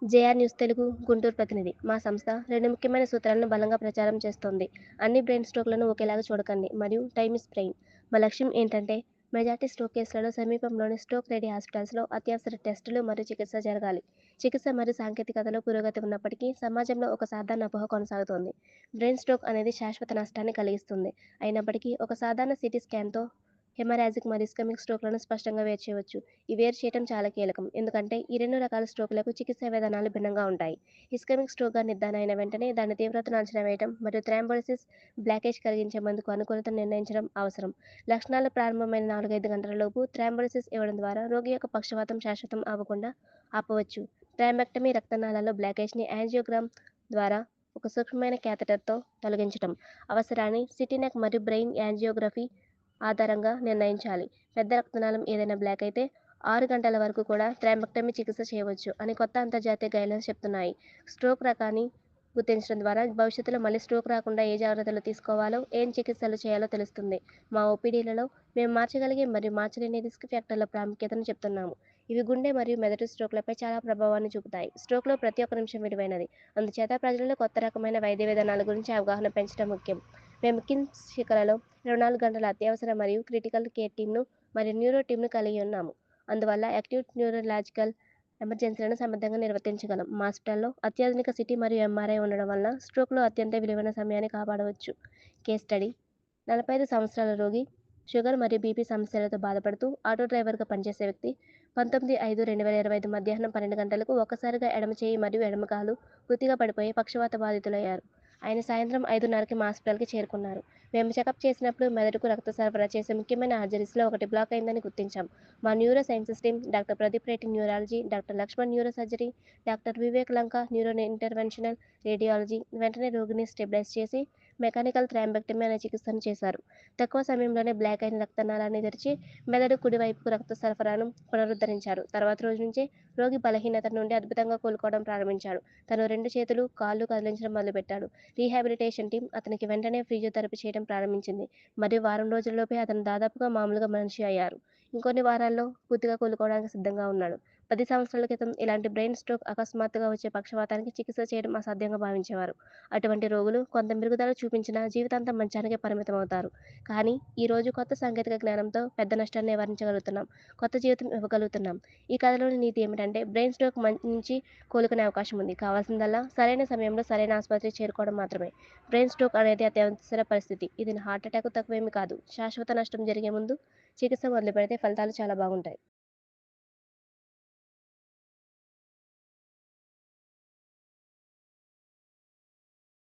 JR news Telugu Guntur ప్రతినిధి. మా సంస్థ 2 ముఖ్యమైన సూత్రాలను బలంగా ప్రచారం చేస్తోంది. అన్ని బ్రెయిన్ స్ట్రోక్‌లను ఒకేలాగా చూడకండి మరియు టైమ్ ఈజ్ బ్రెయిన్. మా లక్ష్యం ఏంటంటే మెజారిటీ స్ట్రోక్ కేసులలో సమీపంలోని స్ట్రోక్ రెడీ హాస్పిటల్స్‌లో అత్యవసర టెస్టులు మరియు చికిత్స జరగాలి. చికిత్స మరియు సాంకేతికతలో పురోగతి ఉన్నప్పటికీ సమాజంలో ఒక సాధారణ అపోహ కొనసాగుతోంది. బ్రెయిన్ స్ట్రోక్ అనేది శాశ్వత నష్టాన్ని కలిగిస్తుంది. అయినప్పటికీ ఒక సాధారణ సీటీ స్కాన్‌తో హెమరాజిక్ మరియు ఇస్కెమిక్ స్ట్రోక్‌లను స్పష్టంగా వేరు చేయవచ్చు. ఈ వేరు చేయటం చాలా కీలకం. ఎందుకంటే ఈ 2 రకాల స్ట్రోకులకు చికిత్సా విధానాలు భిన్నంగా ఉంటాయి. ఇస్కెమిక్ స్ట్రోక్‌గా నిర్ధారణ అయిన వెంటనే దాని తీవ్రతను అంచనా వేయటం మరియు థ్రాంబోలిసిస్, బ్లాకేజ్ కలిగించే మందుకు అనుకూలతను నిర్ణయించడం అవసరం. లక్షణాలు ప్రారంభమైన 4, 5 గంటల లోపు థ్రాంబోలిసిస్ ఇవ్వడం ద్వారా రోగి యొక్క పక్షవాతం శాశ్వతం అవ్వకుండా ఆపవచ్చు. థ్రాంబెక్టమీ రక్తనాళాల్లో బ్లాకేజ్‌ని యాంజియోగ్రామ్ ద్వారా ఒక సూక్ష్మమైన క్యాథెటర్‌తో తొలగించటం. అవసరాన్ని సిటీ నెక్ మరియు బ్రెయిన్ యాంజియోగ్రఫీ ఆధారంగా నిర్ణయించాలి. పెద్ద రక్తనాళం ఏదైనా బ్లాక్ అయితే 6 గంటల వరకు కూడా థ్రాంబెక్టమీ చికిత్స చేయవచ్చు అని కొత్త అంతర్జాతీయ గైడ్‌లైన్స్ చెప్తున్నాయి. స్ట్రోక్ రకాన్ని గుర్తించడం ద్వారా భవిష్యత్తులో మళ్ళీ స్ట్రోక్ రాకుండా ఏ జాగ్రత్తలు తీసుకోవాలో, ఏం చికిత్సలు చేయాలో తెలుస్తుంది. మా ఓపీడీలలో మేము మార్చగలిగే మరియు మార్చలేని రిస్క్ ఫ్యాక్టర్ల ప్రాముఖ్యతను చెప్తున్నాము. ఇవి గుండె మరియు మెదడు స్ట్రోక్‌లపై చాలా ప్రభావాన్ని చూపుతాయి. స్ట్రోక్‌లో ప్రతి ఒక్క నిమిషం విలువైనది. అందుచేత ప్రజలలో కొత్త రకమైన వైద్య విధానాల గురించి అవగాహన పెంచడం ముఖ్యం. మేము కిమ్స్ శిఖరలో 24 గంటల అత్యవసర మరియు క్రిటికల్ కేర్ టీమ్‌ను మరియు న్యూరో టీమ్‌ను కలిగి ఉన్నాము. అందువల్ల అక్యూట్ న్యూరలాజికల్ ఎమర్జెన్సీలను సమర్థంగా నిర్వర్తించగలం. మా హాస్పిటల్‌లో అత్యాధునిక సిటీ మరియు ఎంఆర్ఐ ఉండడం వలన స్ట్రోక్‌లో అత్యంత విలువైన సమయాన్ని కాపాడవచ్చు. కేస్ స్టడీ 45 సంవత్సరాల రోగి షుగర్ మరియు బీపీ సమస్యలతో బాధపడుతూ ఆటో డ్రైవర్‌గా పనిచేసే వ్యక్తి 19/5/2025 మధ్యాహ్నం 12 గంటలకు ఒక్కసారిగా ఎడమ చేయి మరియు ఎడమ కాలు పూర్తిగా పడిపోయి పక్షవాత బాధితులయ్యారు. ఆయన సాయంత్రం 5:30కి మా హాస్పిటల్‌కి చేరుకున్నారు. మేము చెకప్ చేసినప్పుడు మెదడుకు రక్త సరఫరా చేసే ముఖ్యమైన ఆర్టరీస్‌లో ఒకటి బ్లాక్ అయిందని గుర్తించాం. మా neuro sciences team doctor Pradeep Reddy neurology, doctor Lakshman neuro surgery, doctor Vivek Lanka neuro interventional radiology వెంటనే రోగిని స్టెబిలైజ్ చేసి మెకానికల్ థ్రాంబెక్టమీ అనే చికిత్సను చేశారు. తక్కువ సమయంలోనే బ్లాక్ అయిన రక్తనాళాన్ని తెరిచి మెదడు కుడివైపుకు రక్త సరఫరాను పునరుద్ధరించారు. తర్వాత రోజు నుంచే రోగి బలహీనత నుండి అద్భుతంగా కోలుకోవడం ప్రారంభించాడు. తను 2 చేతులు, కాళ్ళు కదిలించడం మొదలుపెట్టాడు. రీహాబిలిటేషన్ టీమ్ అతనికి వెంటనే ఫిజియోథెరపీ చేయడం ప్రారంభించింది మరియు వారం రోజుల్లోపే అతను దాదాపుగా మామూలుగా మనిషి అయ్యారు. ఇంకొన్ని వారాల్లో పూర్తిగా కోలుకోవడానికి సిద్ధంగా ఉన్నాడు. 10 సంవత్సరాల క్రితం ఇలాంటి బ్రెయిన్ స్ట్రోక్ అకస్మాత్తుగా వచ్చే పక్షవాతానికి చికిత్స చేయడం అసాధ్యంగా భావించేవారు. అటువంటి రోగులు కొంత మెరుగుదల చూపించినా జీవితాంతం మంచానికే పరిమితమవుతారు. కానీ ఈ రోజు కొత్త సాంకేతిక జ్ఞానంతో పెద్ద నష్టాన్ని నివారించగలుగుతున్నాం. కొత్త జీవితం ఇవ్వగలుగుతున్నాం. ఈ కథలోని నీతి ఏమిటంటే బ్రెయిన్ స్ట్రోక్ నుంచి కోలుకునే అవకాశం ఉంది. కావాల్సిందల్లా సరైన సమయంలో సరైన ఆసుపత్రికి చేరుకోవడం మాత్రమే. బ్రెయిన్ స్ట్రోక్ అనేది అత్యవసర పరిస్థితి. ఇది హార్ట్ అటాక్ తక్కువేమీ కాదు. శాశ్వత నష్టం జరిగే ముందు చికిత్స మొదలుపెడితే ఫలితాలు చాలా బాగుంటాయి.